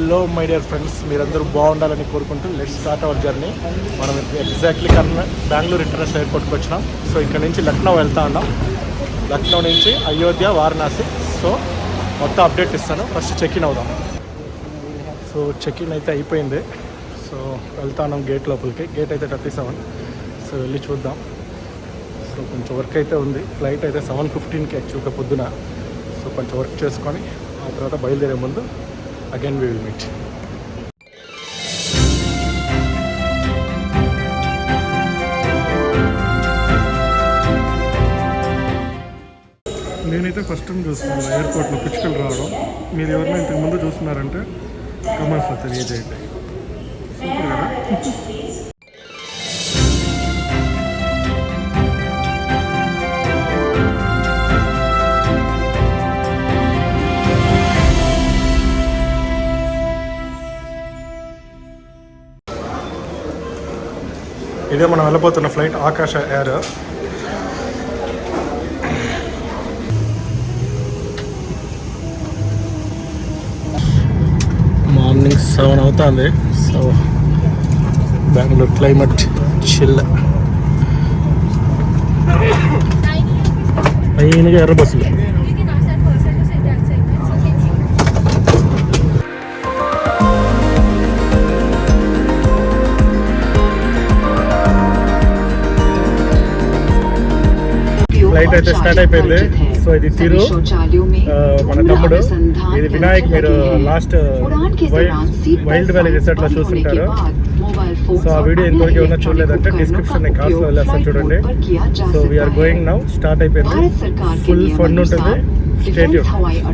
Hello my dear friends, మీరందరూ బాగుండాలని కోరుకుంటూ లెట్స్ స్టార్ట్ అవర్ జర్నీ. మనం ఎగ్జాక్ట్లీ బెంగళూరు ఇంటర్నేషనల్ ఎయిర్పోర్ట్కి వచ్చినాం. సో ఇక్కడ నుంచి లక్నో వెళ్తా ఉన్నాం. లక్నో నుంచి అయోధ్య, వారణాసి. సో మొత్తం అప్డేట్ ఇస్తాను. ఫస్ట్ చెక్ఇన్ అవుదాం. సో చెక్ఇన్ అయితే అయిపోయింది. సో వెళ్తా ఉన్నాం గేట్ లోపలికి. గేట్ అయితే 37. సో వెళ్ళి చూద్దాం. సో కొంచెం వర్క్ అయితే ఉంది. ఫ్లైట్ అయితే 7:15కి యాక్చువల్గా పొద్దున. సో కొంచెం వర్క్ చేసుకొని ఆ తర్వాత బయలుదేరే ముందు అగైన్ we will meet. నేనైతే ఫస్ట్ టైం చూస్తున్నాను ఎయిర్పోర్ట్లో పిచ్చుకలు రావడం. మీరు ఎవరైనా ఇంతకు ముందు చూస్తున్నారంటే కమెంట్స్లో తెలియజేయండి. సూపర్ కదా. ఇదే మనం వెళ్ళబోతున్న ఫ్లైట్ ఆకాశ ఎయిర్. మార్నింగ్ 7 అవుతుంది. So Bengaluru climate chill. మెయిన్గా ఎర్ర బస్సులు. ఫ్లైట్ అయితే స్టార్ట్ అయిపోయింది. సో ఇది తిరు మన తమ్ముడు. ఇది వినాయక్. మీరు లాస్ట్ వైల్డ్ వ్యాలీ రిసార్ట్లో చూస్తుంటారు. సో ఆ వీడియో ఇంతవరకు ఏమన్నా చూడలేదంటే డిస్క్రిప్షన్ కార్డ్స్లో వెళ్ళేస్తాను చూడండి. So we're going now. Start అయిపోయింది. ఫుల్ ఫన్ ఉంటుంది. Stay tune.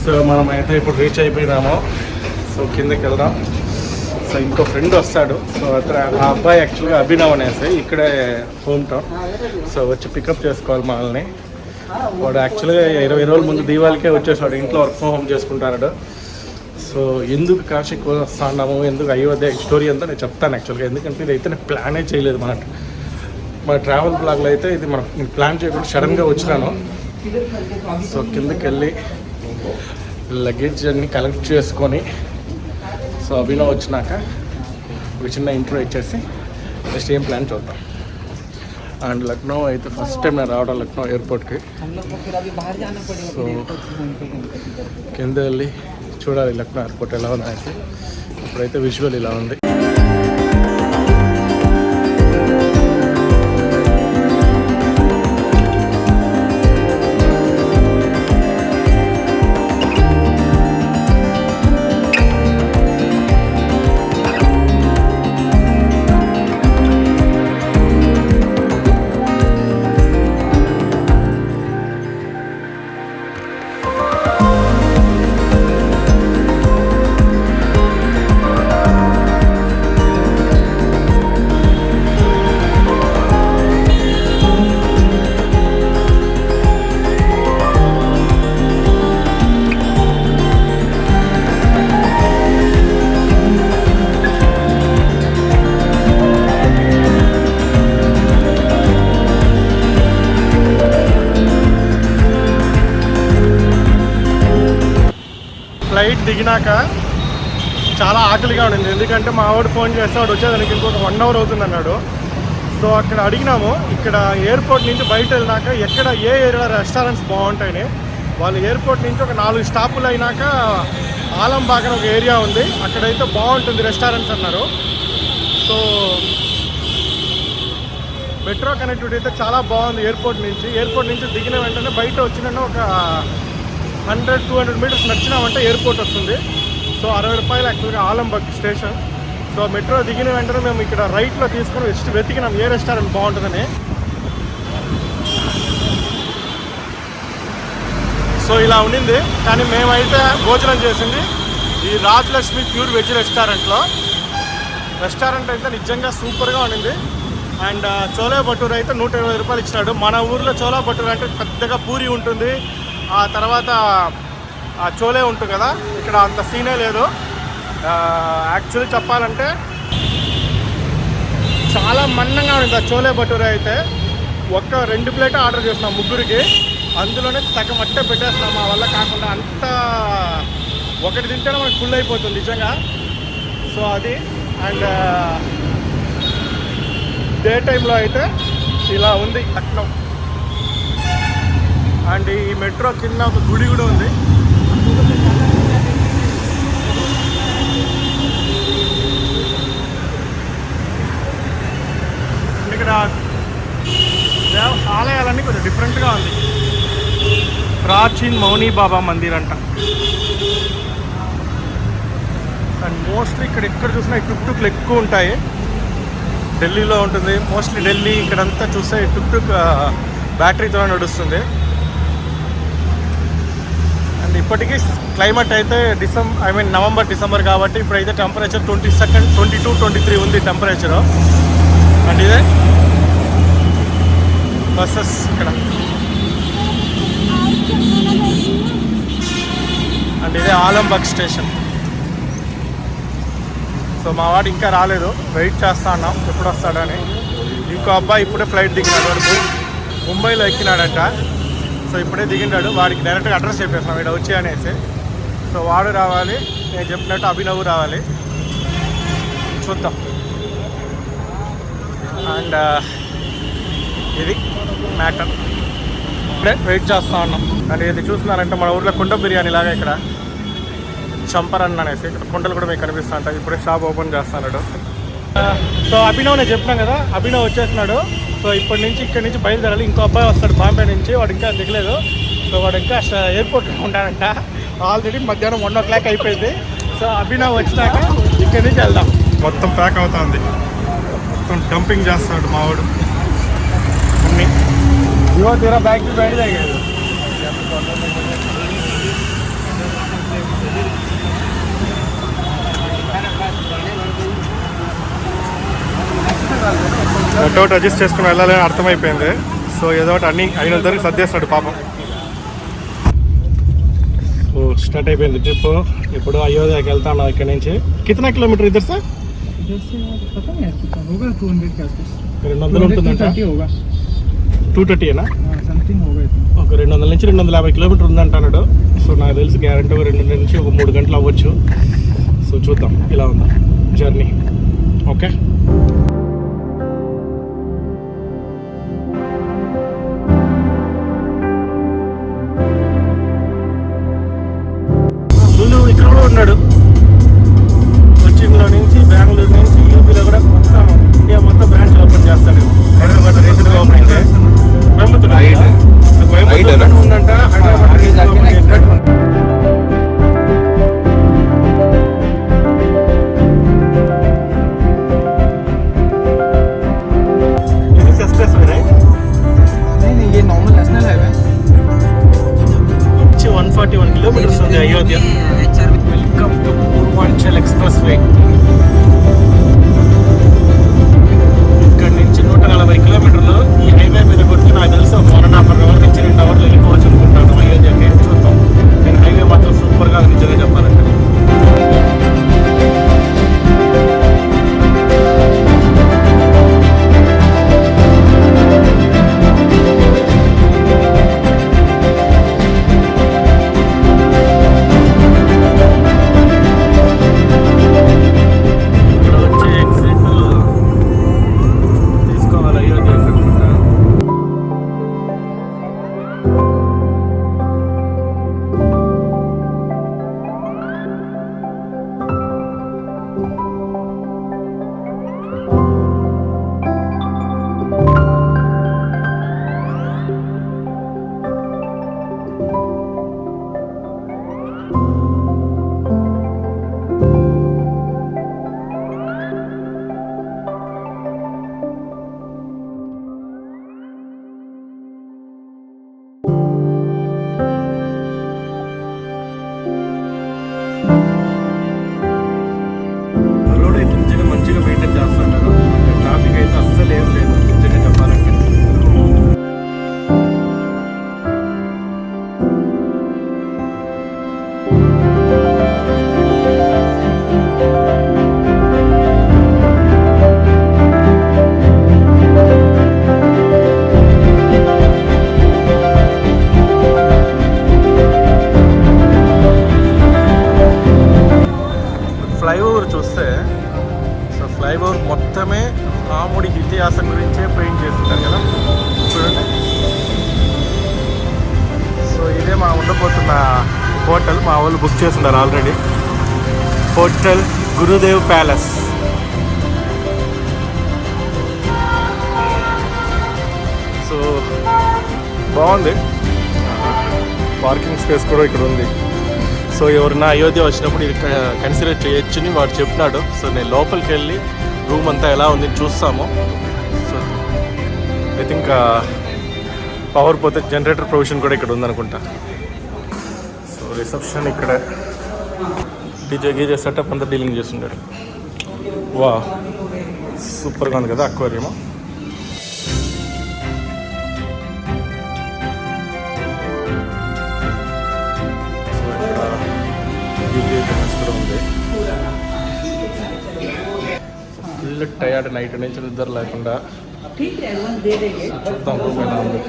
సో మనం అయితే ఇప్పుడు రీచ్ అయిపోయినాము. సో కిందకి వెళ్దాం. సో ఇంకో ఫ్రెండ్ వస్తాడు. సో ఆ అబ్బాయి యాక్చువల్గా అభినవ్ అనేసి ఇక్కడే హోమ్ టౌన్. సో వచ్చి పికప్ చేసుకోవాలి మనల్ని. వాడు యాక్చువల్గా 20 రోజుల ముందు దీవాళికే వచ్చేసాడు. ఇంట్లో వర్క్ ఫ్రమ్ హోమ్ చేసుకుంటాడు. సో ఎందుకు కాశీకి వస్తున్నాము, ఎందుకు అయోధ్య స్టోరీ అంతా నేను చెప్తాను యాక్చువల్గా. ఎందుకంటే ఇది అయితే నేను ప్లానే చేయలేదు. మన ట్రావెల్ బ్లాగ్లో అయితే ఇది మనం ప్లాన్ చేయకుండా సడన్గా వచ్చినాను. సో కిందకి వెళ్ళి లగేజ్ అన్ని కలెక్ట్ చేసుకొని సో అభినవ్ వచ్చినాక ఒక చిన్న ఇంట్రో ఇచ్చేసి నెక్స్ట్ ఏం ప్లాన్ చూద్దాం. అండ్ లక్నో అయితే ఫస్ట్ టైం నేను రావడం లక్నో ఎయిర్పోర్ట్కి. సో కింద వెళ్ళి చూడాలి లక్నో ఎయిర్పోర్ట్ ఎలా ఉంది. అయితే ఇప్పుడైతే విజువల్ ఇలా ఉంది. దిగినాక చాలా ఆకలిగా ఉండింది, ఎందుకంటే మా వాడు ఫోన్ చేస్తే వాడు వచ్చేదానికి ఇంకొక 1 అవర్ అవుతుంది అన్నాడు. సో అక్కడ అడిగినాము, ఇక్కడ ఎయిర్పోర్ట్ నుంచి బయట వెళ్ళినాక ఎక్కడ ఏ ఏరియా రెస్టారెంట్స్ బాగుంటాయని. వాళ్ళు ఎయిర్పోర్ట్ నుంచి ఒక 4 స్టాపులు అయినాక ఆలంబాగ్ అని ఒక ఏరియా ఉంది, అక్కడైతే బాగుంటుంది రెస్టారెంట్స్ అన్నారు. సో మెట్రో కనెక్టివిటీ అయితే చాలా బాగుంది. ఎయిర్పోర్ట్ నుంచి దిగిన వెంటనే బయట వచ్చిన ఒక 100-200 మీటర్స్ నడిచినామంటే ఎయిర్పోర్ట్ వస్తుంది. సో 60 రూపాయలు యాక్చువల్గా ఆలంబాగ్ స్టేషన్. సో మెట్రో దిగిన వెంటనే మేము ఇక్కడ రైట్లో తీసుకొని వెతికినాం ఏ రెస్టారెంట్ బాగుంటుందని. సో ఇలా ఉండింది, కానీ మేమైతే భోజనం చేసింది ఈ రాజలక్ష్మి ప్యూర్ వెజ్ రెస్టారెంట్ అయితే నిజంగా సూపర్గా ఉండింది. అండ్ చోలే భటూర్ అయితే 120 రూపాయలు ఇచ్చినాడు. మన ఊర్లో చోలా భటూర్ అంటే పెద్దగా పూరి ఉంటుంది, ఆ తర్వాత ఆ చోలే ఉంటుంది కదా, ఇక్కడ అంత సీనే లేదు. యాక్చువల్లీ చెప్పాలంటే చాలా మన్నంగా ఉంది ఆ చోలే భటూరే. అయితే 2 ప్లేట్ ఆర్డర్ చేసినాం ముగ్గురికి, అందులోనే సగం అట్టే పెట్టేస్తున్నాం మా వల్ల కాకుండా. అంత ఒకటి తింటేనే మనకు ఫుల్ అయిపోతుంది నిజంగా. సో అది. అండ్ డే టైంలో అయితే ఇలా ఉంది లక్నో. అండ్ ఈ మెట్రో కింద ఒక గుడి కూడా ఉంది. ఇక్కడ ఆలయాలన్నీ కొంచెం డిఫరెంట్గా ఉంది. ప్రాచీన్ మౌని బాబా మందిర్ అంట. అండ్ మోస్ట్లీ ఇక్కడ ఎక్కడ చూసినా ఈ టుక్ ఎక్కువ ఉంటాయి. ఢిల్లీలో ఉంటుంది మోస్ట్లీ, ఢిల్లీ ఇక్కడంతా చూస్తే టుక్ బ్యాటరీతో నడుస్తుంది. అండ్ ఇప్పటికీ క్లైమేట్ అయితే నవంబర్ డిసెంబర్ కాబట్టి ఇప్పుడైతే టెంపరేచర్ 22-23 ఉంది టెంపరేచరు. అండ్ ఇదే బస్సెస్ ఇక్కడ. అండ్ ఇదే ఆలంబాగ్ స్టేషన్. సో మా వాడు ఇంకా రాలేదు, వెయిట్ చేస్తా ఉన్నాం ఎప్పుడు వస్తాడని. ఇంకో అబ్బాయి ఇప్పుడే ఫ్లైట్ దిగినాడు, వాడు ముంబైలో ఎక్కినాడంట. సో ఇప్పుడే దిగిండాడు, వాడికి డైరెక్ట్గా అడ్రస్ చెప్పేస్తాం ఇక్కడ వచ్చి అనేసి. సో వాడు రావాలి, నేను చెప్పినట్టు అభినవ్ రావాలి, చూద్దాం. అండ్ ఇది మ్యాటర్. ఇప్పుడే వెయిట్ చేస్తూ ఉన్నాం. అండ్ ఇది చూస్తున్నారంటే మన ఊర్లో కుండ బిర్యానీ లాగా ఇక్కడ చంపరన్ అనేసి ఇక్కడ కుండలు కూడా మీకు కనిపిస్తూ ఉంటాయి. ఇప్పుడే షాప్ ఓపెన్ చేస్తున్నాడు. సో అభినవ్ నేను చెప్పినాం కదా, అభినవ్ వచ్చేస్తున్నాడు. సో ఇక్కడి నుంచి బయలుదేరాలి. ఇంకో అబ్బాయి వస్తాడు బాంబే నుంచి, వాడు ఇంకా దిగలేదు. సో వాడు ఇంకా ఎయిర్పోర్ట్లో ఉంటాడంట. ఆల్రెడీ మధ్యాహ్నం 1 o'clock అయిపోయింది. సో అభినవ్ వచ్చినాక ఇక్కడి నుంచి వెళ్దాం. మొత్తం ప్యాక్ అవుతుంది, మొత్తం డంపింగ్ చేస్తాడు మావాడు అన్నీ. ఇవో తీరా బ్యాగ్ బయట తాగాడు. ఒకటి అడ్జస్ట్ చేసుకుని వెళ్ళాలని అర్థమైపోయింది. సో ఏదో ఒకటి అన్ని అయిన దగ్గరికి సర్దేస్తాడు పాపం. సో స్టార్ట్ అయిపోయింది ట్రిప్. ఇప్పుడు అయోధ్యకి వెళ్తాను ఇక్కడ నుంచి. కిतना కిలోమీటర్ ఇద్దరు సార్? 200 ఉంటుందంట. 230 ఒక 200 నుంచి 250 కిలోమీటర్ ఉందంట అన్నాడు. సో నాకు తెలిసి గ్యారంటీ 2 నుంచి 3 గంటలు అవ్వచ్చు. సో చూద్దాం ఇలా ఉందా జర్నీ. ఓకే. ఇక్కడ కూడా ఉన్నాడు. కొచ్చిన్లో నుంచి, బెంగళూరు నుంచి, యూపీలో కూడా మొత్తం ఇండియా మొత్తం బ్రాంచ్ ఓపెన్ చేస్తాడు. హైదరాబాద్ రీసెంట్గా ఓపెన్ అయింది. కోయంబత్తూర్ ఉందంట, హైదరాబాద్ నుంచి 141 కిలోమీటర్స్ ఉంది Ayodhya. Welcome to Purvanchal express way. ఇక్కడ నుంచి 140 కిలోమీటర్లు ఈ హైవే మీద కొట్టి నాకు తెలిసి 1.5 అవర్ నుంచి 2 అవర్లు వెళ్ళిపోవచ్చు అనుకుంటాను అయోధ్యకి. చూద్దాం. నేను హైవే మాత్రం సూపర్గా నిజంగా చెప్పాలంటే. ఫ్లైఓవర్ చూస్తే, సో ఫ్లైఓవర్ మొత్తమే రాముడి ఇతిహాసం గురించే పెయింట్ చేస్తుంటారు కదా చూడండి. సో ఇదే మా ఉండబోతున్న హోటల్, మా వాళ్ళు బుక్ చేస్తున్నారు already. Hotel Gurudev palace. So బాగుంది, పార్కింగ్ స్పేస్ కూడా ఇక్కడ ఉంది. సో ఎవరన్నా అయోధ్య వచ్చినప్పుడు ఇది కన్సిడర్ చేయొచ్చని వాడు చెప్పినాడు. సో నేను లోపలికి వెళ్ళి రూమ్ అంతా ఎలా ఉంది చూస్తాము. సో ఐ థింక్ పవర్ పోతే జనరేటర్ ప్రొవిజన్ కూడా ఇక్కడ ఉందనుకుంటా. సో రిసెప్షన్ ఇక్కడ డీజే సెటప్ అంతా డీలింగ్ చేస్తుంటారు. వా సూపర్గా ఉంది కదా అక్వేరియం. కూడా ఉంది. ఫుల్ టయర్డ్ నైట్ నుంచి నిద్ర లేకుండా చూద్దాం రూమ్ ఎలా ఉంది.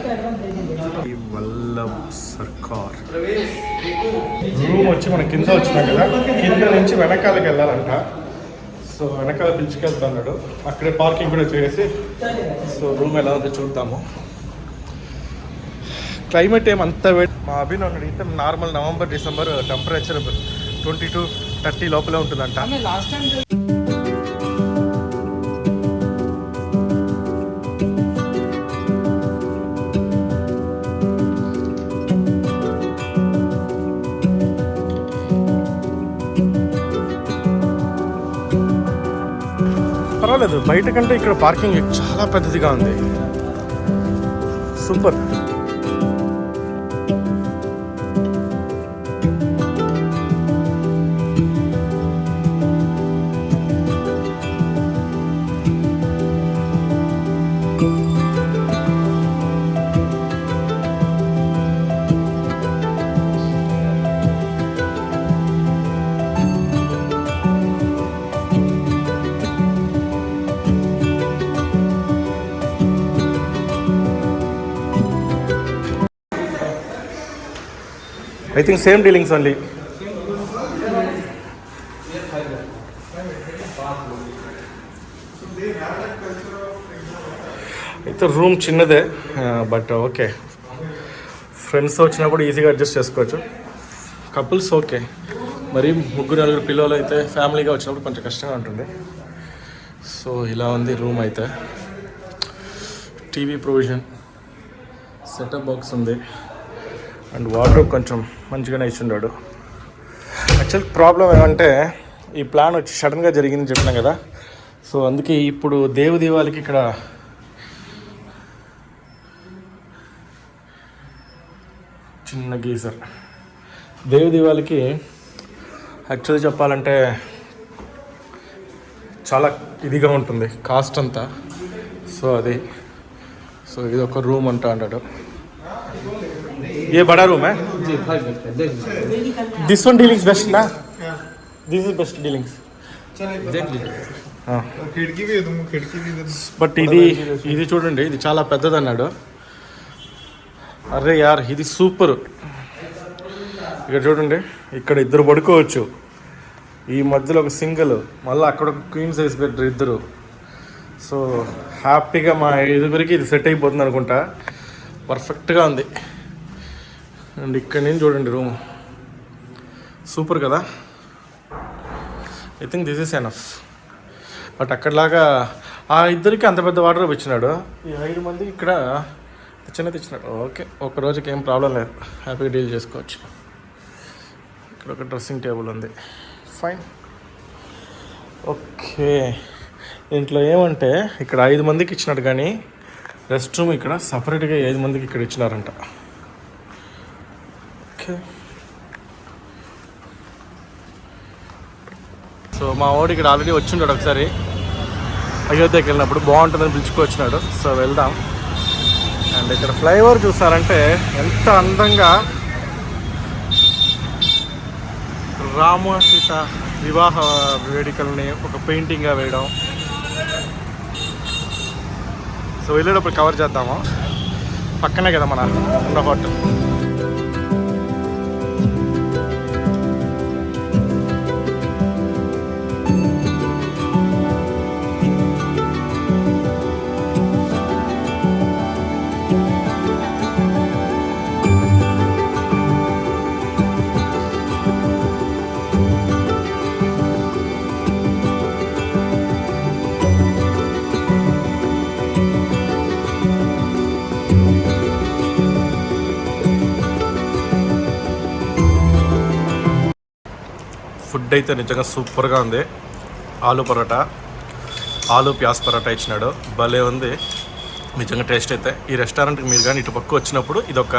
వల్లభ్ సర్కార్ రూమ్ వచ్చి మనం కింద వచ్చినాం కదా, కింద నుంచి వెనకాలకి వెళ్ళాలంట. సో వెనకాల పిలుచుకెళ్తున్నాడు, అక్కడే పార్కింగ్ కూడా చేసి సో రూమ్ ఎలా ఉందో చూద్దాము. క్లైమేట్ ఏమంత వేడి. మా అభినవ్ అడిగితే నార్మల్ నవంబర్ డిసెంబర్ టెంపరేచర్ 22-30 లోపలే ఉంటుందంట. పర్వాలేదు, బయట కంటే ఇక్కడ పార్కింగ్ చాలా పెద్దదిగా ఉంది. Super. I think same dealings only. అయితే రూమ్ చిన్నదే, బట్ ఓకే, ఫ్రెండ్స్ వచ్చినప్పుడు ఈజీగా అడ్జస్ట్ చేసుకోవచ్చు. కపుల్స్ ఓకే, మరి 3-4 పిల్లలు అయితే ఫ్యామిలీగా వచ్చినప్పుడు కొంచెం కష్టంగా ఉంటుంది. సో ఇలా ఉంది రూమ్ అయితే. టీవీ ప్రొవిజన్, సెటప్ బాక్స్ ఉంది, అండ్ వాటర్ కొంచెం మంచిగానే ఇచ్చిండాడు. యాక్చువల్ ప్రాబ్లం ఏమంటే ఈ ప్లాన్ వచ్చి సడన్గా జరిగిందని చెప్పినాం కదా. సో అందుకే ఇప్పుడు దేవదీవాలకి ఇక్కడ చిన్న గీజర్, దేవదీవాలకి యాక్చువల్గా చెప్పాలంటే చాలా ఇదిగా ఉంటుంది కాస్ట్ అంతా. సో అది, సో ఇది ఒక రూమ్ అంటా అన్నాడు. ये बड़ा रूम है जी, दिस वन डीलिंग्स बेस्ट ना, दिस इज बेस्ट डीलिंग्स देख लीजिए. खिड़की भी है, तुम खिड़की भी दे. బట్ ఇది చూడండి, ఇది చాలా పెద్దది అన్నాడు. అరే యార్ ఇది సూపర్. ఇక్కడ చూడండి, ఇక్కడ 2 పడుకోవచ్చు, ఈ మధ్యలో ఒక సింగిల్, మళ్ళీ అక్కడ ఒక క్వీన్ సైజ్ బెడ్ 2. సో హ్యాపీగా మా ఎదుగురికి ఇది సెట్ అయిపోతుంది అనుకుంటా. పర్ఫెక్ట్గా ఉంది. అండ్ ఇక్కడ నుంచి చూడండి రూమ్ సూపర్ కదా. I think this is enough. But అక్కడలాగా ఆ ఇద్దరికి అంత పెద్ద వార్డ్రోబ్ ఇచ్చినాడు, ఈ 5 మందికి ఇక్కడ చిన్నది ఇచ్చినాడు. ఓకే, ఒక రోజుకి ఏం ప్రాబ్లం లేదు, హ్యాపీగా డీల్ చేసుకోవచ్చు. ఇక్కడ ఒక డ్రెస్సింగ్ టేబుల్ ఉంది, ఫైన్. ఓకే, దీంట్లో ఏమంటే ఇక్కడ 5 మందికి ఇచ్చినాడు, కానీ రెస్ట్ రూమ్ ఇక్కడ సపరేట్గా 5 మందికి ఇక్కడ ఇచ్చినారంట. ఓకే, సో మా వాడు ఇక్కడ ఆల్రెడీ వచ్చిండాడు ఒకసారి అయోధ్యకి వెళ్ళినప్పుడు, బాగుంటుందని పిలుచుకొచ్చినాడు. సో వెళ్దాం. అండ్ ఇక్కడ ఫ్లైఓవర్ చూసారంటే ఎంత అందంగా రామ సీత వివాహ వేడుకల్ని ఒక పెయింటింగ్గా వేయడం. సో వెళ్ళేటప్పుడు కవర్ చేద్దాము, పక్కనే కదా మన ఉన్న హోటల్. ఫుడ్ అయితే నిజంగా సూపర్గా ఉంది. ఆలు పరోటా, ఆలు ప్యాస్ పరోటా ఇచ్చినాడు, భలే ఉంది నిజంగా టేస్ట్ అయితే. ఈ రెస్టారెంట్కి మీరు కానీ ఇటు పక్క వచ్చినప్పుడు ఇదొక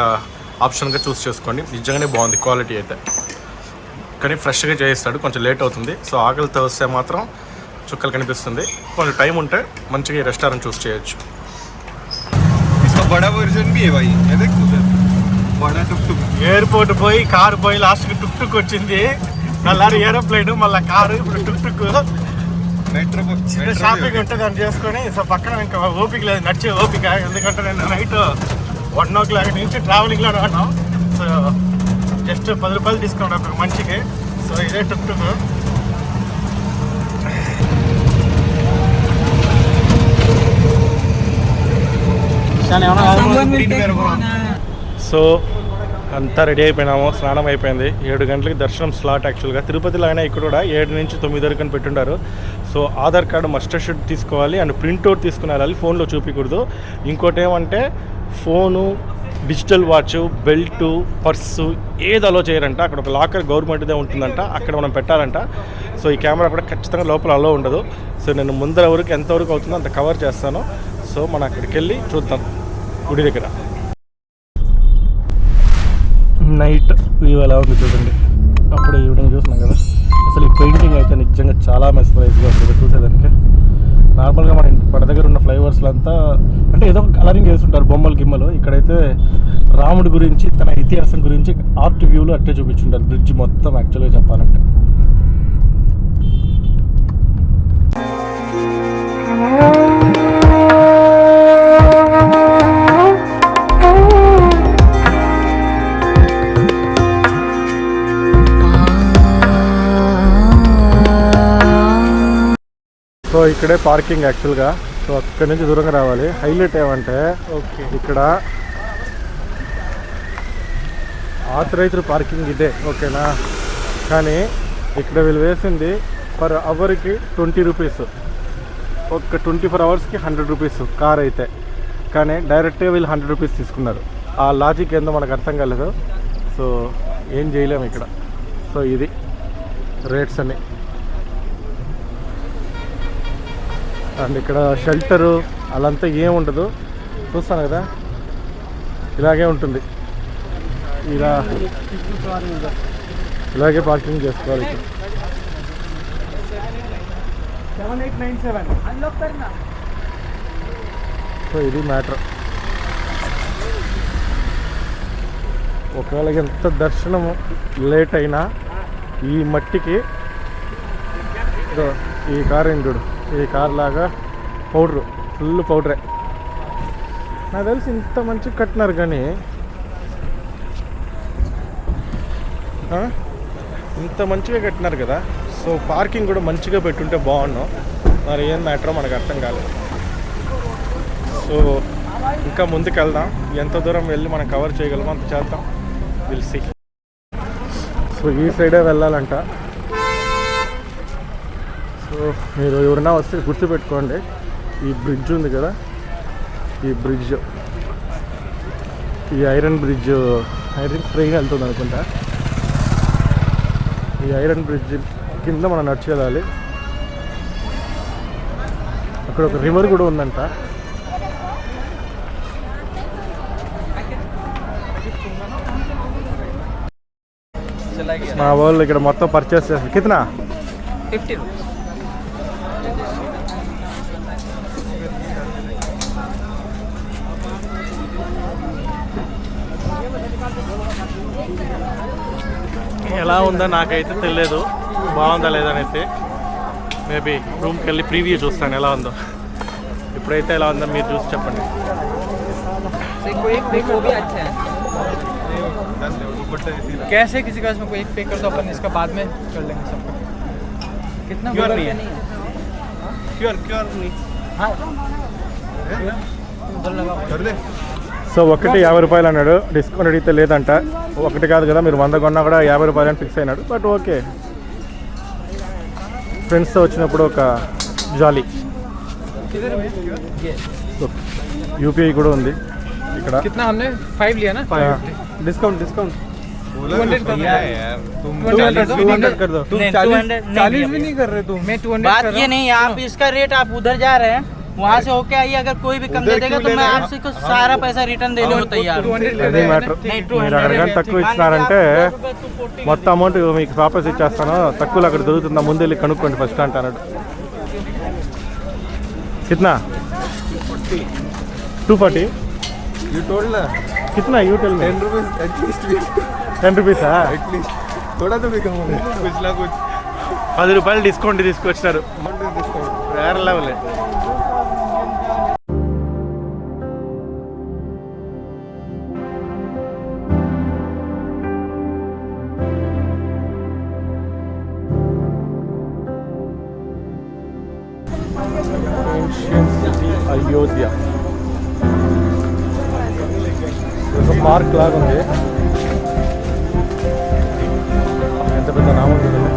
ఆప్షన్గా చూస్ చేసుకోండి, నిజంగానే బాగుంది క్వాలిటీ అయితే. కానీ ఫ్రెష్గా చేయిస్తాడు, కొంచెం లేట్ అవుతుంది. సో ఆకలితో వస్తే మాత్రం చుక్కలు కనిపిస్తుంది. కొంచెం టైం ఉంటే మంచిగా ఈ రెస్టారెంట్ చూస్ చేయొచ్చు. ఎయిర్పోర్ట్ పోయి కారు పోయి లాస్ట్కి టుక్ టుక్ వచ్చింది, మళ్ళీ ఏరోప్లేన్, మళ్ళీ కారు, ఇప్పుడు టుక్ టుక్. షాపింగ్ ఉంటే దాన్ని చేసుకొని సో పక్కన ఇంకా ఓపిక లేదు, నడిచే ఓపిక. ఎందుకంటే నేను నైట్ 1 o'clock నుంచి ట్రావెలింగ్లో ఉన్నాం. సో జస్ట్ 10 రూపాయలు తీసుకున్నాం ఒక మనిషికి. సో ఇదే టుక్ టుక్. సో అంతా రెడీ అయిపోయినాము, స్నానం అయిపోయింది. 7 గంటలకి దర్శనం స్లాట్. యాక్చువల్గా తిరుపతిలో అయినా ఇక్కడ కూడా 7 నుంచి 9 వరకు అని పెట్టుంటారు. So Aadhaar card must should తీసుకోవాలి అండ్ ప్రింట్అవుట్ తీసుకుని వెళ్ళాలి, ఫోన్లో చూపించకూడదు. ఇంకోటి ఏమంటే phone, digital watch, belt, purse ఏది అలో చేయరంట. అక్కడ ఒక లాకర్ గవర్నమెంట్దే ఉంటుందంట, అక్కడ మనం పెట్టాలంట. సో ఈ కెమెరా కూడా ఖచ్చితంగా లోపల అలో ఉండదు. సో నేను ముందర వరకు ఎంతవరకు అవుతుందో అంత కవర్ చేస్తాను. సో మనం అక్కడికి వెళ్ళి చూద్దాం గుడి దగ్గర. నైట్ వ్యూ ఎలా ఉంది చూడండి. అప్పుడే ఈవినింగ్ చూస్తున్నాం కదా. అసలు ఈ పెయింటింగ్ అయితే నిజంగా చాలా మెస్మరైజ్గా ఉంటుంది చూసేదానికి. నార్మల్గా మన దగ్గర ఉన్న ఫ్లైఓవర్స్లో అంతా అంటే ఏదో కలరింగ్ వేస్తుంటారు, బొమ్మలు గిమ్మలు. ఇక్కడైతే రాముడి గురించి, తన ఇతిహాసం గురించి ఆర్ట్ వ్యూలో అట్టే చూపించుంటారు బ్రిడ్జ్ మొత్తం యాక్చువల్గా చెప్పాలంటే. సో ఇక్కడే పార్కింగ్ యాక్చువల్గా. సో అక్కడి నుంచి దూరంగా రావాలి. హైలైట్ ఏమంటే ఇక్కడ ఆథరైజ్డ్ పార్కింగ్ ఇదే, ఓకేనా. కానీ ఇక్కడ వీళ్ళు వేసింది పర్ అవర్కి 20 రూపీస్, ఒక 24 అవర్స్కి 100 రూపీస్ కార్ అయితే. కానీ డైరెక్ట్గా వీళ్ళు 100 రూపీస్ తీసుకున్నారు. ఆ లాజిక్ ఏందో మనకు అర్థం కాలేదు. సో ఏం చేయలేము ఇక్కడ. సో ఇది రేట్స్ అన్నీ. అండ్ ఇక్కడ షెల్టరు అలంతా ఏముండదు, చూస్తాను కదా ఇలాగే ఉంటుంది. ఇలాగే పార్కింగ్ చేసుకోవాలి. సో ఇది మ్యాటర్. ఒకవేళ ఎంత దర్శనం లేట్ అయినా ఈ మట్టికి ఈ కార్ ఏంటుడు, ఈ కార్ లాగా పౌడరు, ఫుల్ పౌడరే. నాకు తెలిసి ఇంత మంచిగా కట్టినారు కానీ ఇంత మంచిగా కట్టినారు కదా. సో పార్కింగ్ కూడా మంచిగా పెట్టుంటే బాగున్నాం. మరి ఏం మ్యాటరో మనకు అర్థం కాలేదు. సో ఇంకా ముందుకు వెళ్దాం, ఎంత దూరం వెళ్ళి మనం కవర్ చేయగలమో అంత చేద్దాం. Will see. సో ఈ సైడే వెళ్ళాలంట. సో మీరు ఎవరైనా వస్తే గుర్తుపెట్టుకోండి, ఈ బ్రిడ్జ్ ఉంది కదా, ఈ బ్రిడ్జ్, ఈ ఐరన్ బ్రిడ్జ్, ఐరన్ ట్రైన్ వెళ్తుంది అనుకుంటా. ఈ ఐరన్ బ్రిడ్జ్ కింద మనం నడిచి వెళ్ళాలి. అక్కడ ఒక రివర్ కూడా ఉందంట. మా వాళ్ళు ఇక్కడ మొత్తం పర్చేస్ చేస్తారు. కితనా? 50 రూపీస్. ఎలా ఉందో నాకైతే తెలియదు, బాగుందా లేదనేసి. మేబీ రూమ్కి వెళ్ళి ప్రీవ్యూ చూస్తాను ఎలా ఉందో. ఇప్పుడైతే ఎలా ఉందో మీరు చూసి చెప్పండి. कैसे किसी का इसमें कोई एक पे कर दो, अपन इसका बाद में कर लेंगे सबका. कितना क्योर गूगल नहीं पे है? नहीं है? క్యూర్ नहीं. हाँ उधर लगा సో ఒకటి 50 రూపాయలు అన్నాడు, డిస్కౌంట్ అడిగితే లేదంట. ఒకటి కాదు కదా, మీరు 100 కొన్నా కూడా 50 రూపాయలు అని ఫిక్స్ అయినాడు. బట్ ఓకే, ఫ్రెండ్స్తో వచ్చినప్పుడు ఒక జాలీ. యూపీఐ కూడా ఉంది ఇక్కడ. कितना हमने 5 लिया ना. డిస్కౌంట్ 200 कर भैया यार तुम 200 कर दो तुम नहीं, 40 200 नहीं 40 दिया भी नहीं कर रहे तुम मैं 200 बात कर ये नहीं है, आप इसका रेट आप उधर जा रहे हैं, वहाँ से होके आइए, अगर कोई भी कम दे उधर देगा क्यों तो ले मैं रहे हैं? आपसे को सारा पैसा रिटर्न देने को तैयार हूँ। 200 ले అది रहे हैं మ్యాటర్. नहीं, మీరు అక్కడ కానీ తక్కువ ఇచ్చినారంటే మొత్తం అమౌంట్ మీకు వాపస్ ఇచ్చేస్తాను, తక్కువలో అక్కడ దొరుకుతుందా ముందు వెళ్ళి కనుక్కోండి ఫస్ట్ అంటాడు. కిतना 240 you told ना कितना you tell me 10 rupees at least 10 రూపీసా at least थोड़ा तो भी कम हो कुछ ना कुछ 10 రూపాయలు డిస్కౌంట్ తీసుకొచ్చినారు, discount వేరే లెవెల్. అయోధ్య ఒక పార్క్ లాగా ఉంది, ఎంత పెద్ద నామం చూడండి.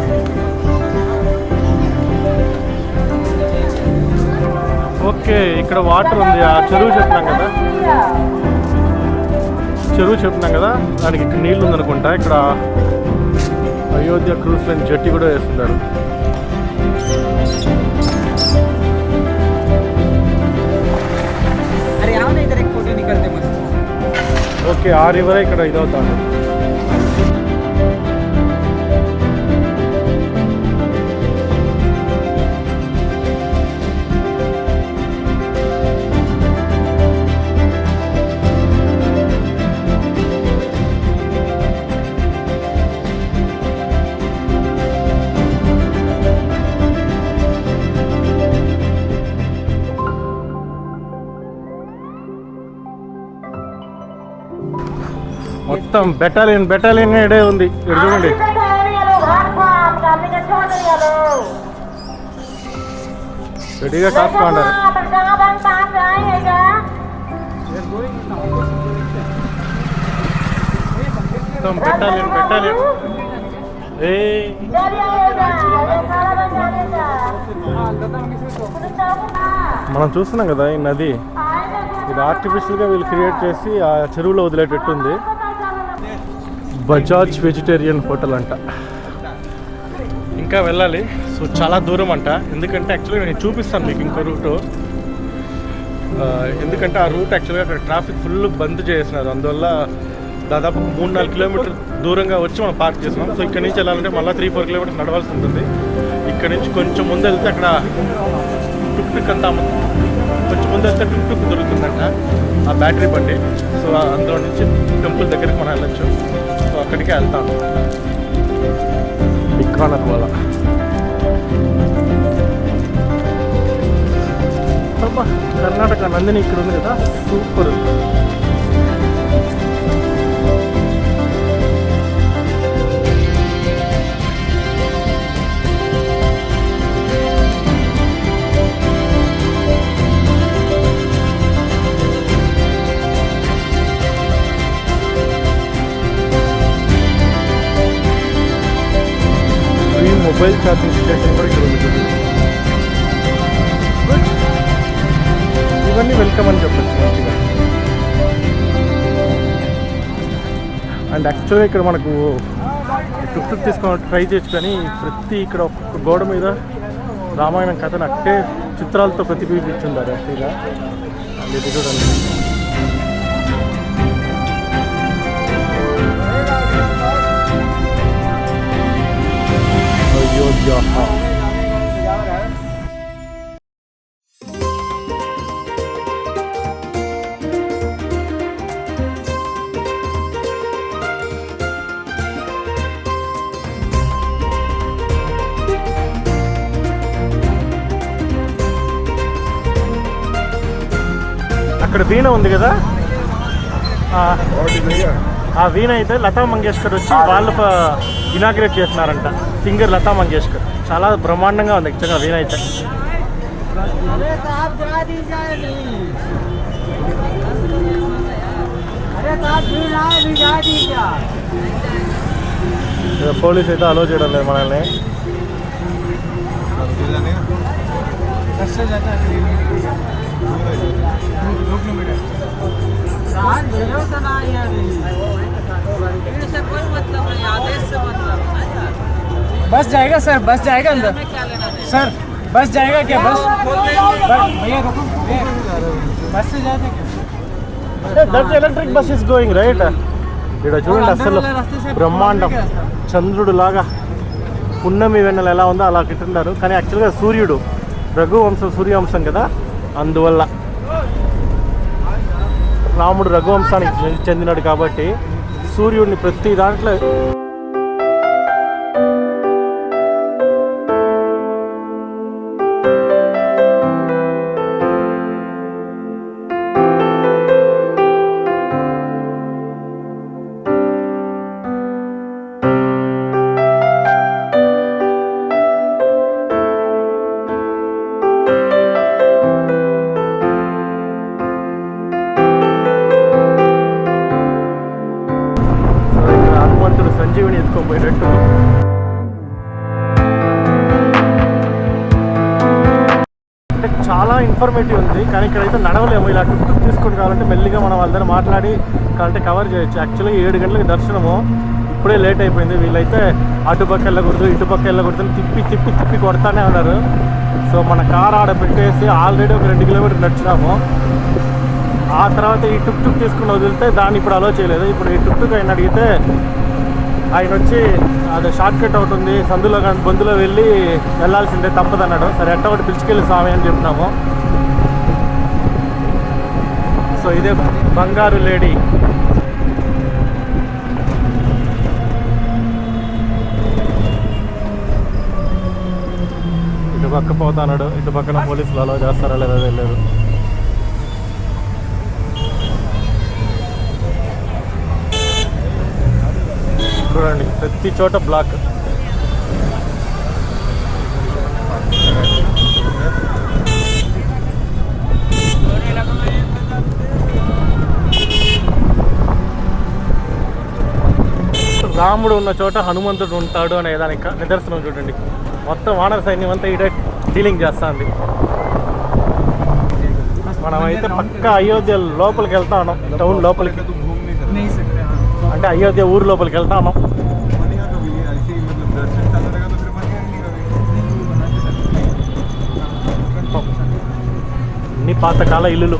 ఓకే, ఇక్కడ వాటర్ ఉంది, ఆ చెరువు చెప్తున్నాం కదా, దానికి ఇక్కడ నీళ్ళు ఉందనుకుంటా. ఇక్కడ అయోధ్య క్రూజ్ లైన్ జట్టి కూడా వేస్తున్నారు. अरे आओ ना इधर एक फोटो निकलते मस्त. ఓకే, ఆ రివరే ఇక్కడ ఇదవుతాను. మొత్తం బెటాలియన్ ఇడే ఉంది. ఇక్కడ చూడండి, రెడీగా కాసుకున్నారు. మొత్తం బెటాలియన్ ఏ మనం చూస్తున్నాం కదా ఈ నది, ఇది ఆర్టిఫిషియల్గా వీళ్ళు క్రియేట్ చేసి ఆ చెరువులో వదిలేటట్టుంది. బజాజ్ వెజిటేరియన్ హోటల్ అంట. ఇంకా వెళ్ళాలి, సో చాలా దూరం అంట. ఎందుకంటే యాక్చువల్గా నేను చూపిస్తాను మీకు ఇంకో రూటు. ఎందుకంటే ఆ రూట్ యాక్చువల్గా అక్కడ ట్రాఫిక్ ఫుల్ బంద్ చేసినారు, అందువల్ల దాదాపు 3-4 కిలోమీటర్ దూరంగా వచ్చి మనం పార్క్ చేస్తున్నాం. సో ఇక్కడ నుంచి వెళ్ళాలంటే మళ్ళీ 3-4 కిలోమీటర్స్ నడవాల్సి ఉంటుంది. ఇక్కడ నుంచి కొంచెం ముందు వెళ్తే అక్కడ టుక్ అంతా కొంచెం ముందు వెళ్తే టుక్ దొరుకుతుందంట, ఆ బ్యాటరీ బండి. సో అందులో నుంచి టెంపుల్ దగ్గరికి మనం వెళ్ళొచ్చు. సో అక్కడికే వెళ్తాను. బిక్కానర్ వాళ్ళ కర్ణాటక నందిని ఇక్కడ ఉంది కదా, సూపర్. మొబైల్ ఛార్జింగ్ స్టేషన్ కూడా ఇక్కడ ఉంది. ఇవన్నీ వెల్కమ్ అని చెప్పచ్చు మంచిగా. అండ్ యాక్చువల్గా ఇక్కడ మనకు టుక్ తీసుకొని ట్రై చేయొచ్చు, కానీ ప్రతి ఇక్కడ ఒక్కొక్క గోడ మీద రామాయణం కథను అట్టే చిత్రాలతో ప్రతిబింబించుంటారు యాక్చువల్గా. అండ్ ఇది చూడండి, అయోధ్య. అక్కడ వీణ ఉంది కదా, ఆ వీణ అయితే లతా మంగేష్కర్ వచ్చి వాళ్ళు ఇనాగ్రేట్ చేస్తున్నారంట. సింగర్ లతా మంగేష్కర్. చాలా బ్రహ్మాండంగా ఉంది యాక్చువల్గా వీణ అయితే. పోలీస్ అయితే అలో చేయడం లేదు మనల్ని. से कोई मतलब नहीं, आदेश से मतलब है यार। बस जाएगा सर, बस जाएगा अंदर हमें क्या लेना देना? सर, बस जाएगा क्या? बस भैया रुको, बस से जाते क्या? That electric bus is going right. ఇక్కడ చూడండి అసలు బ్రహ్మాండం, చంద్రుడు లాగా పున్నమి వెన్నెల ఎలా ఉందో అలా కట్టిన్నారు. కానీ యాక్చువల్గా సూర్యుడు రఘువంశం, సూర్యవంశం కదా, అందువల్ల రాముడు రఘువంశానికి చెందినాడు కాబట్టి సూర్యుడిని ప్రతి దాంట్లో సంజీవిని ఎత్తుకొని పోయినట్టు. అంటే చాలా ఇన్ఫర్మేటివ్ ఉంది, కానీ ఇక్కడైతే నడవలేము. ఇలా టుక్ తీసుకొని కావాలంటే మెల్లిగా మనం వాళ్ళతో మాట్లాడి కావాలంటే కవర్ చేయొచ్చు. యాక్చువల్గా 7 గంటలకు దర్శనము, ఇప్పుడే లేట్ అయిపోయింది. వీళ్ళైతే అటుపక్క వెళ్ళకూడదు, ఇటుపక్క వెళ్ళకూడదు అని తిప్పి తిప్పి తిప్పి కొడతానే ఉన్నారు. సో మన కార్ ఆడ పెట్టేసి ఆల్రెడీ ఒక 2 కిలోమీటర్లు నడిచినాము. ఆ తర్వాత ఈ టుక్ టుక్ తీసుకుని వదిలితే దాన్ని ఇప్పుడు అలో చేయలేదు. ఇప్పుడు ఈ టుక్ టుక్ ఆయన అడిగితే ఆయన వచ్చి అది షార్ట్ కట్ అవుతుంది, సందులో కానీ బొందులో వెళ్ళి వెళ్ళాల్సిందే, తప్పదన్నాడు. సరే ఎట్ట ఒకటి పిలుచుకెళ్ళి స్వామి అని చెప్పినాము. సో ఇదే బంగారు లేడీ. ఇటు పక్క పోతాడు, ఇటు పక్కన పోలీసులు అలా చేస్తారా లేదా తెలియదు. చూడండి ప్రతి చోట బ్లాక్. రాముడు ఉన్న చోట హనుమంతుడు ఉంటాడు అనే దానికి నిదర్శనం చూడండి. మొత్తం వానర సైన్యం అంతా ఇదే డీలింగ్ చేస్తుంది. మనమైతే పక్క అయోధ్య లోపలికి వెళ్తా ఉన్నాం, టౌన్ లోపలికి. అంటే అయోధ్య ఊరు లోపలికి వెళ్తా ఉన్నాం. అన్ని పాతకాల ఇల్లులు.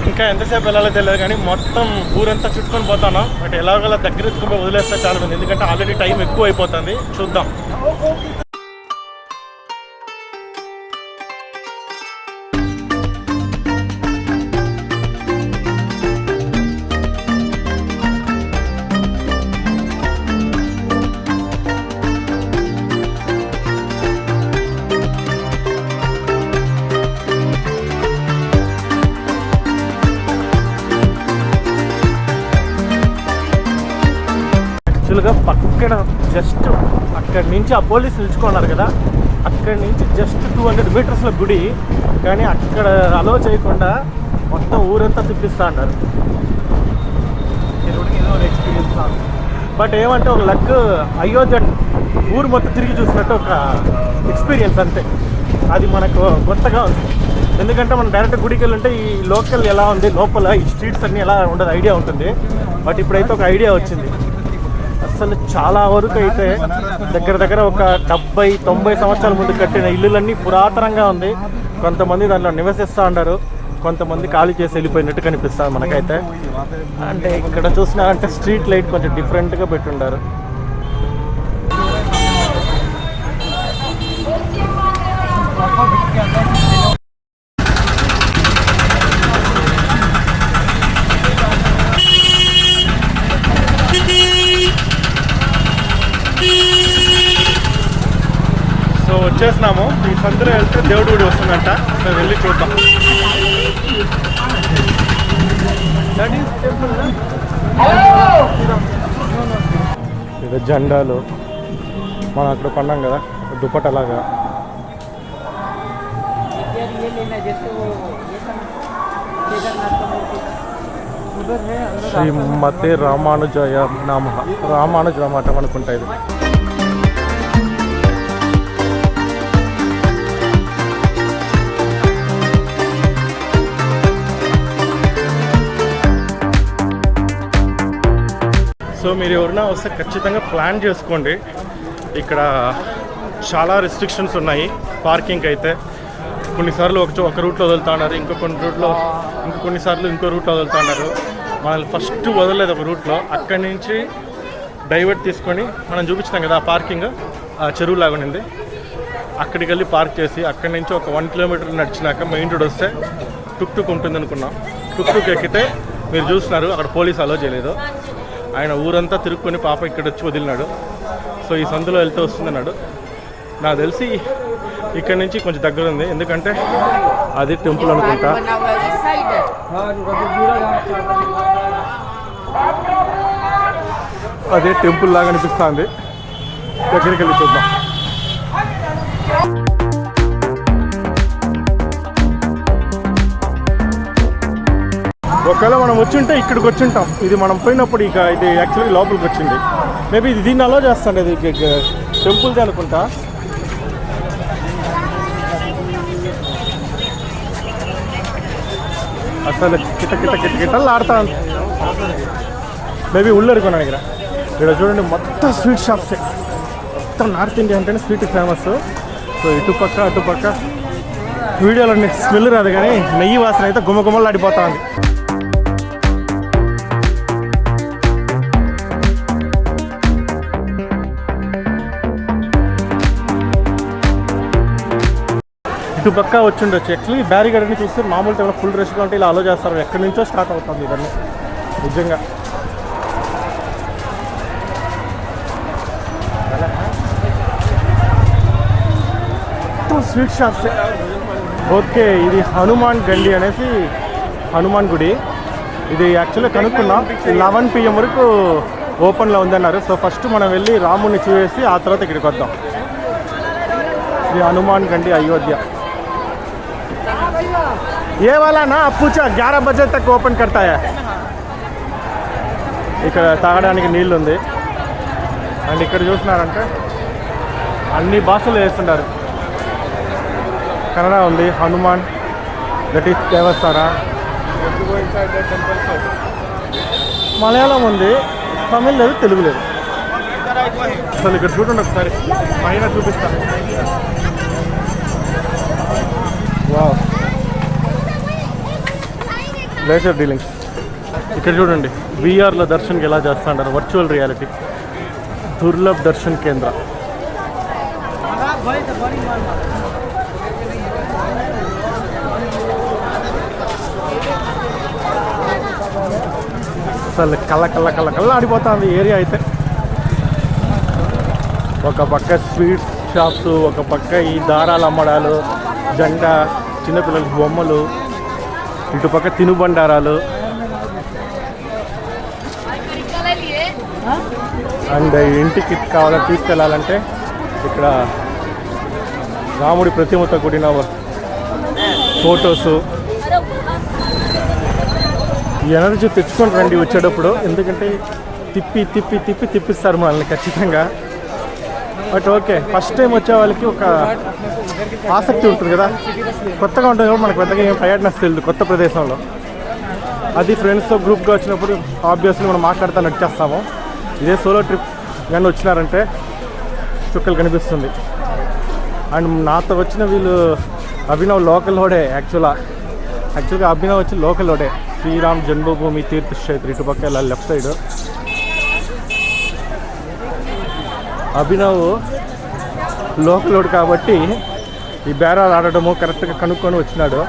ఇంకా ఎంతసేపు వెళ్ళాలో తెలియదు, కానీ మొత్తం ఊరంతా చుట్టుకొని పోతాను. బట్ ఎలాగోలా దగ్గర ఎత్తుకుని వదిలేస్తే చాలా ఉంది, ఎందుకంటే ఆల్రెడీ టైం ఎక్కువ అయిపోతుంది. చూద్దాం. యాక్చువల్గా పక్కన జస్ట్ అక్కడి నుంచి ఆ పోలీసులు నిలుచుకున్నారు కదా, అక్కడి నుంచి జస్ట్ 200 మీటర్స్ల గుడి. కానీ అక్కడ అలో చేయకుండా మొత్తం ఊరంతా తిప్పిస్తా అన్నారు. ఎక్స్పీరియన్స్. బట్ ఏమంటే ఒక లక్, అయోధ్య ఊరు మొత్తం తిరిగి చూసినట్టు ఒక ఎక్స్పీరియన్స్ అంతే. అది మనకు కొత్తగా ఉంది, ఎందుకంటే మనం డైరెక్ట్ గుడికి వెళ్ళుంటే ఈ లోకల్ ఎలా ఉంది, లోపల ఈ స్ట్రీట్స్ అన్నీ ఎలా ఉండదు ఐడియా ఉంటుంది. బట్ ఇప్పుడైతే ఒక ఐడియా వచ్చింది. అసలు చాలా వరకు అయితే దగ్గర దగ్గర ఒక 70-90 సంవత్సరాల ముందు కట్టిన ఇల్లులన్నీ పురాతనంగా ఉంది. కొంతమంది దాంట్లో నివసిస్తూ ఉంటారు, కొంతమంది ఖాళీ చేసి వెళ్ళిపోయినట్టు కనిపిస్తుంది మనకైతే. అంటే ఇక్కడ చూసినారంటే స్ట్రీట్ లైట్ కొంచెం డిఫరెంట్గా పెట్టుండారు. సో వచ్చేసినాము. ఈ సందులో వెళ్తే దేవుడి గుడి వస్తుందంట. మేము వెళ్ళి చూద్దాం. ఇది జెండాలు మనం అక్కడ కొన్నాం కదా, దుప్పటలాగా. శ్రీమతే రామానుజాయ నమః. రామానుజ మఠం అనుకుంటా ఇది. సో మీరు ఎవరైనా వస్తే ఖచ్చితంగా ప్లాన్ చేసుకోండి. ఇక్కడ చాలా రెస్ట్రిక్షన్స్ ఉన్నాయి పార్కింగ్కి అయితే. కొన్నిసార్లు ఒక రూట్లో వదులుతా ఉన్నారు, కొన్నిసార్లు ఇంకో రూట్లో వదులుతా ఉన్నారు. మనల్ని ఫస్ట్ వదలలేదు ఒక రూట్లో, అక్కడి నుంచి డైవర్ట్ తీసుకొని మనం చూపించినాం కదా ఆ పార్కింగ్, ఆ చెరువు లాగా ఉండింది, అక్కడికి వెళ్ళి పార్క్ చేసి అక్కడి నుంచి ఒక 1 కిలోమీటర్ నడిచినాక మెయిన్ రోడ్ వస్తే టుక్ ఉంటుంది అనుకున్నాం. టుక్ ఎక్కితే మీరు చూస్తున్నారు అక్కడ పోలీస్ అలో చేయలేదు. ఆయన ఊరంతా తిరుక్కొని పాప ఇక్కడ వచ్చి వదిలినాడు. సో ఈ సందులో వెళ్తే వస్తుందన్నాడు. నాకు తెలిసి ఇక్కడ నుంచి కొంచెం దగ్గర ఉంది, ఎందుకంటే అది టెంపుల్ అనుకుంటా. అదే టెంపుల్ లాగా అనిపిస్తుంది. దగ్గరికి వెళ్ళి చూద్దాం. ఒకవేళ మనం వచ్చుంటే ఇక్కడికి వచ్చుంటాం. ఇది మనం పోయినప్పుడు ఇక ఇది యాక్చువల్లీ లోపలికి వచ్చింది. మేబీ ఇది దీన్ని అలో చేస్తాండి, ఇది టెంపుల్ది అనుకుంటా. అసలు కిటకిటలు ఆడుతా ఉంది. మేబీ ఉళ్ళరుకున్నా దగ్గర. ఇక్కడ చూడండి మొత్తం స్వీట్ షాప్సే. మొత్తం నార్త్ ఇండియా అంటేనే స్వీట్ ఫేమస్. సో ఇటుపక్క అటుపక్క వీడియోలో స్మెల్ రాదు కానీ నెయ్యి వాసన అయితే గుమ్మగుమ్మలు ఆడిపోతా ఉంది. ఇటు పక్క వచ్చి ఉండొచ్చు. యాక్చువల్లీ బ్యారిగేడ్ అని చూస్తే మామూలు టైంలో ఫుల్ రష్గా ఉంటే ఇలా అలో చేస్తారు. ఎక్కడి నుంచో స్టార్ట్ అవుతుంది ఇవన్నీ నిజంగా. Sweet shops. ఓకే, ఇది హనుమాన్ గండి అనేసి హనుమాన్ గుడి. ఇది యాక్చువల్గా కనుక్కున్నాం 11 PM వరకు ఓపెన్లో ఉందన్నారు. సో ఫస్ట్ మనం వెళ్ళి రాముడిని చూసేసి ఆ తర్వాత ఇక్కడికి వద్దాం. ఇది హనుమాన్ గండి అయోధ్య. ఏ వాలా నా పూచా 11 బజే తక్ ఓపెన్ కడతాయా. ఇక్కడ తాగడానికి నీళ్ళు ఉంది. అండ్ ఇక్కడ చూస్తున్నారంటే అన్ని భాషలు వేస్తుంటారు. కన్నడ ఉంది, హనుమాన్, దట్ ఈస్ దేవస్థాన, మలయాళం ఉంది, తమిళ్ లేదు, తెలుగు లేదు. అసలు ఇక్కడ చూడండి ఒకసారి పైన చూపిస్తాను. Wow, laser dealings. ఇక్కడ చూడండి వీఆర్లో దర్శన్కి ఎలా చేస్తుంటారు, వర్చువల్ రియాలిటీ. దుర్లభ్ దర్శన్ కేంద్ర. అసలు కళ్ళ ఆడిపోతుంది ఏరియా అయితే. ఒక పక్క స్వీట్ షాప్స్, ఒక పక్క ఈ దారాలు అమ్మడాలు, జంట చిన్నపిల్లల బొమ్మలు, ఇటుపక్క తినుబండారాలు. అండ్ ఇంటికి కావాలని తీసుకెళ్ళాలంటే ఇక్కడ రాముడి ప్రతిమతో కూడిన ఫొటోసు. ఎనర్జీ తెచ్చుకొని రండి వచ్చేటప్పుడు, ఎందుకంటే తిప్పిస్తారు మనల్ని ఖచ్చితంగా. బట్ ఓకే, ఫస్ట్ టైం వచ్చే వాళ్ళకి ఒక ఆసక్తి ఉంటుంది కదా, కొత్తగా ఉంటుంది కాబట్టి మనకు పెద్దగా ఏం టైర్డ్నెస్ తెలియదు కొత్త ప్రదేశంలో. అది ఫ్రెండ్స్తో గ్రూప్గా వచ్చినప్పుడు ఆబ్వియస్లీ మనం మాట్లాడుతూ నడిచేస్తాము. ఇదే సోలో ట్రిప్ కానీ వచ్చినారంటే చుక్కలు కనిపిస్తుంది. అండ్ నాతో వచ్చిన వీళ్ళు అభినవ్ లోకల్ హోడే. యాక్చువల్గా అభినవ్ వచ్చి లోకల్ హోడే. శ్రీరామ్ జన్మభూమి తీర్థక్షేత్ర ఇటుపక్క ఇలా లెఫ్ట్ సైడ్. అభినవ్ లోకల్ హోడ్ కాబట్టి ఈ బేరాలు ఆడటము కరెక్ట్గా కనుక్కొని వచ్చినాడు.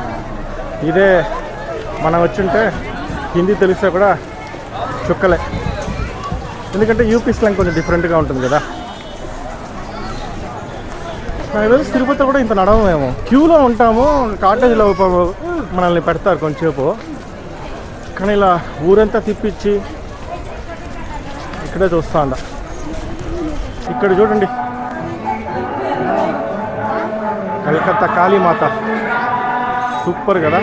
ఇదే మనం వచ్చుంటే హిందీ తెలిస్తే కూడా చుక్కలే, ఎందుకంటే యూపీ స్లాంగ్ కొంచెం డిఫరెంట్గా ఉంటుంది కదా. నాకు తెలిసి తిరుపతి కూడా ఇంత నడవమేమో, క్యూలో ఉంటాము, కాటేజ్లో మనల్ని పెడతారు కొంచెంసేపు. కానీ ఇలా ఊరంతా తిప్పించి ఇక్కడే చూస్తా ఉండ. ఇక్కడ చూడండి కలకత్తా కాళీమాత, సూపర్ కదా.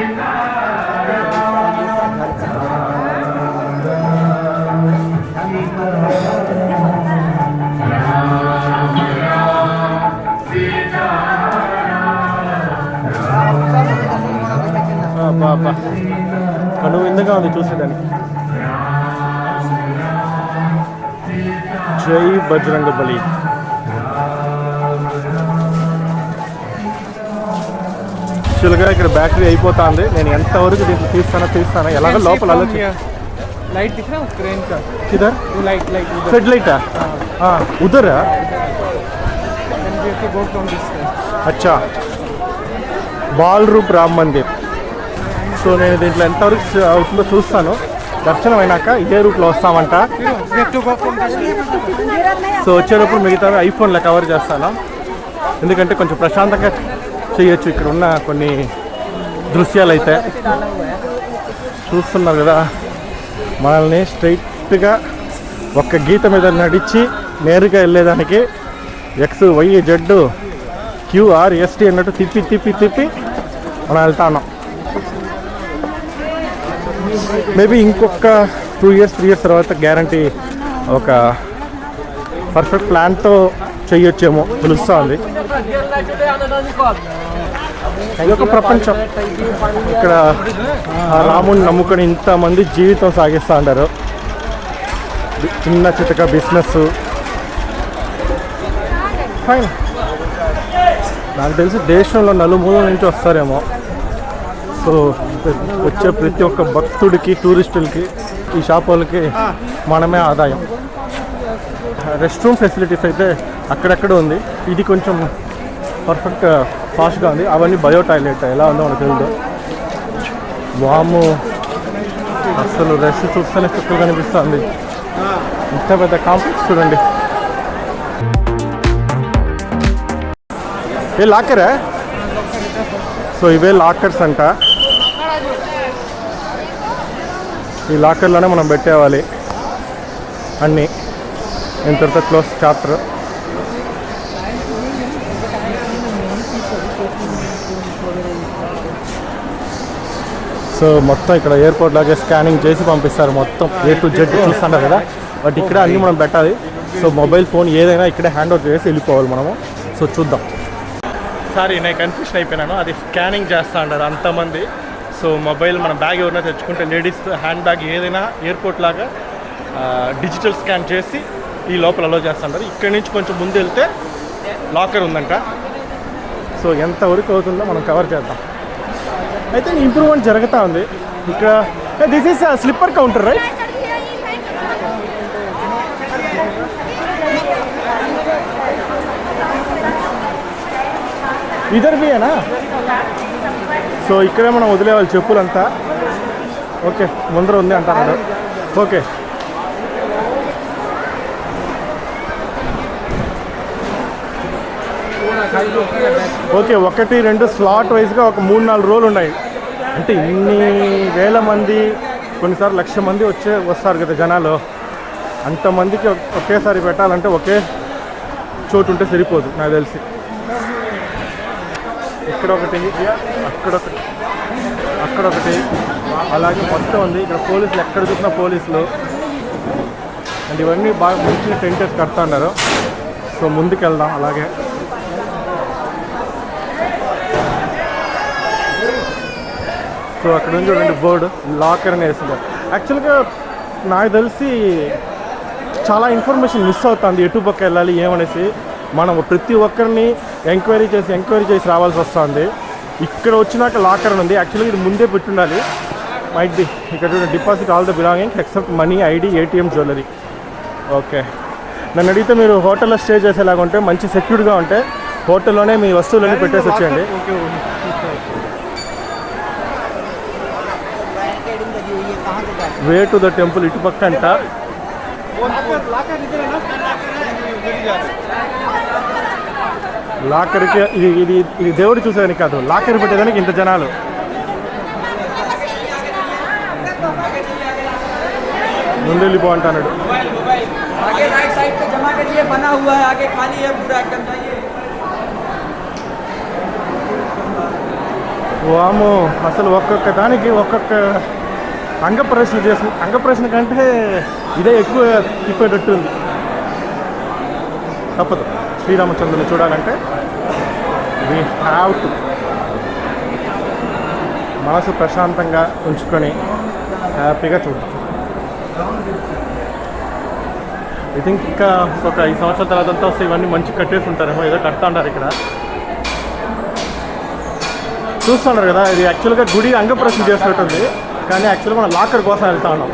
కనువిందుగా ఉంది చూసేదానికి. జై బజరంగబలి. యాక్చువల్గా ఇక్కడ బ్యాటరీ అయిపోతుంది. నేను ఎంతవరకు దీంట్లో తీస్తాను ఎలాగో లోపల लाइट दिख रहा है क्रेन का किधर वो लाइट लाइट फ्लड लाइट उधर गो फ्रॉम दिस अच्छा బాల్ రూప్ రామ్ మందిర్. సో నేను దీంట్లో ఎంతవరకు అవుతుందో చూస్తాను. దర్శనం అయినాక ఇదే రూట్లో వస్తామంట. సో వచ్చేటప్పుడు మిగతా ఐఫోన్లో కవర్ చేస్తాను, ఎందుకంటే కొంచెం ప్రశాంతంగా చేయొచ్చు. ఇక్కడ ఉన్న కొన్ని దృశ్యాలు అయితే చూస్తున్నారు కదా, మనల్ని స్ట్రైట్గా ఒక్క గీత మీద నడిచి నేరుగా వెళ్ళేదానికి ఎక్స్ వై జెడ్ QRST అన్నట్టు తిప్పి మనం వెళ్తాను. మేబీ ఇంకొక 2 years 3 years తర్వాత గ్యారంటీ ఒక పర్ఫెక్ట్ ప్లాన్తో చేయొచ్చేమో తెలుస్తూ ఉంది. ఇదొక ప్రపంచం. ఇక్కడ రాముని నమ్ముకొని ఇంతమంది జీవితం సాగిస్తూ ఉంటారు. చిన్న చితక బిజినెస్. ఫైన్. నాకు తెలిసి దేశంలో నలుమూల నుంచి వస్తారేమో. సో వచ్చే ప్రతి ఒక్క భక్తుడికి టూరిస్టులకి ఈ షాప్ వాళ్ళకి మనమే ఆదాయం. రెస్ట్ రూమ్ ఫెసిలిటీస్ అయితే అక్కడక్కడ ఉంది. ఇది కొంచెం పర్ఫెక్ట్ ఫాస్ట్గా ఉంది. అవన్నీ బయో టాయిలెట్ ఎలా ఉందో మనకు తెలియదు. వాము అసలు రెస్ట్ చూస్తేనే చుట్టూ కనిపిస్తుంది. ఇంత పెద్ద కాంప్లెక్స్ చూడండి. ఏ లాకరా? సో ఇవే లాకర్స్ అంట. ఈ లాకర్లోనే మనం పెట్టేవాలి అన్నీ. ఇంతటితో క్లోజ్ చాప్టర్. సో మొత్తం ఇక్కడ ఎయిర్పోర్ట్ లాగే స్కానింగ్ చేసి పంపిస్తారు. మొత్తం A to Z చూస్తున్నారు కదా, బట్ ఇక్కడ అన్నీ మనం పెట్టాలి. సో మొబైల్ ఫోన్ ఏదైనా ఇక్కడే హ్యాండ్ ఓవర్ చేసి వెళ్ళిపోవాలి మనము. సో చూద్దాం. సారీ నేను కన్ఫ్యూషన్ అయిపోయినాను. అది స్కానింగ్ చేస్తూ ఉంటారు అంతమంది. సో మొబైల్ మన బ్యాగ్ ఎవరైనా తెచ్చుకుంటే లేడీస్ హ్యాండ్ బ్యాగ్ ఏదైనా ఎయిర్పోర్ట్ లాగా డిజిటల్ స్కాన్ చేసి ఈ లోపల అలో చేస్తుంటారు. ఇక్కడి నుంచి కొంచెం ముందు వెళ్తే లాకర్ ఉందంట. సో ఎంతవరకు అవుతుందో మనం కవర్ చేద్దాం. అయితే ఇంప్రూవ్మెంట్ జరుగుతూ ఉంది ఇక్కడ. This is slipper counter right? ఇద్దరు బియేనా? సో ఇక్కడే మనం వదిలేవాలి చెప్పులంతా. ఓకే, ముందర ఉంది అంటారు. Okay, okay. 1 2 స్లాట్ వైజ్గా ఒక 3-4 రోలు ఉన్నాయి. అంటే ఇన్ని వేల మంది, కొన్నిసార్లు 1,00,000 మంది వస్తారు కదా జనాలు. అంతమందికి ఒకేసారి పెట్టాలంటే ఒకే చోటు ఉంటే సరిపోదు నాకు తెలిసి. ఇక్కడ ఒకటి, అక్కడొకటి, అలాగే మొత్తం ఉంది. ఇక్కడ పోలీసులు ఎక్కడ చూసినా పోలీసులు. అండ్ ఇవన్నీ బాగా మంచిగా టెంటెస్ కడతా ఉన్నారు. సో ముందుకు వెళ్దాం అలాగే. సో అక్కడ నుంచి చూడండి బోర్డు లాకర్ అని వేస్తున్నారు. యాక్చువల్గా నాకు తెలిసి చాలా ఇన్ఫర్మేషన్ మిస్ అవుతుంది ఎటు పక్క వెళ్ళాలి ఏమనేసి. మనం ప్రతి ఒక్కరిని ఎంక్వైరీ చేసి రావాల్సి వస్తుంది. ఇక్కడ వచ్చినాక లాకర్ ఉంది. యాక్చువల్గా ఇది ముందే పెట్టుండాలి. మైట్ బి ఇక్కడ deposit all the belonging except money, ID, ATM, jewellery. Okay, నన్ను అడిగితే మీరు హోటల్లో స్టే చేసేలాగా ఉంటే, మంచి సెక్యూర్డ్గా ఉంటే హోటల్లోనే మీ వస్తువులన్నీ పెట్టేసి వచ్చేయండి. వే టు ద టెంపుల్ ఇటుపక్క అంట. లాకర్కి ఇది దేవుడు చూసేదానికి కాదు, లాకర్ పెట్టేదానికి ఇంత జనాలు. ముందు వెళ్ళిపో అంటున్నాడు. వాము, అసలు ఒక్కొక్క దానికి ఒక్కొక్క అంగప్రదర్శన కంటే ఇదే ఎక్కువ తిప్పేటట్టు ఉంది. తప్పదు, శ్రీరామచంద్రుని చూడాలంటే వీ హ్యావ్ టు మనసు ప్రశాంతంగా ఉంచుకొని హ్యాపీగా చూద్దాం. ఐ థింక్ ఇంకా ఒక 5 సంవత్సరాల తర్వాత అంతా వస్తే ఇవన్నీ మంచి కట్టేసి ఉంటారేమో, ఏదో కడతా ఉంటారు ఇక్కడ. చూస్తున్నారు కదా, ఇది యాక్చువల్గా గుడి అంగప్రదక్షిణ చేసినట్టుంది, కానీ యాక్చువల్గా మనం లాకర్ కోసం వెళ్తా ఉన్నాం.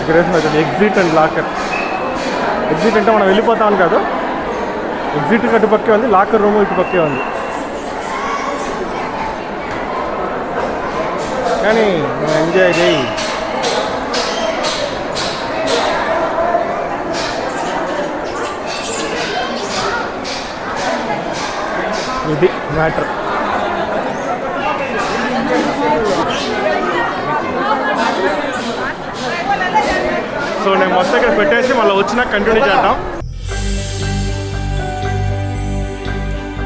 ఇక్కడ వేసినట్టు ఎగ్జిట్ అండ్ లాకర్. ఎగ్జిట్ అంటే మనం వెళ్ళిపోతామని కాదు, ఎగ్జిట్ అటుపక్కే ఉంది, లాకర్ రూమ్ ఇటుపక్కే ఉంది. కానీ మనం ఎంజాయ్ చేయి. ఇది మ్యాటర్. సో నేను మొత్తం ఇక్కడ పెట్టేసి మళ్ళీ వచ్చినా కంటిన్యూ చేద్దాం.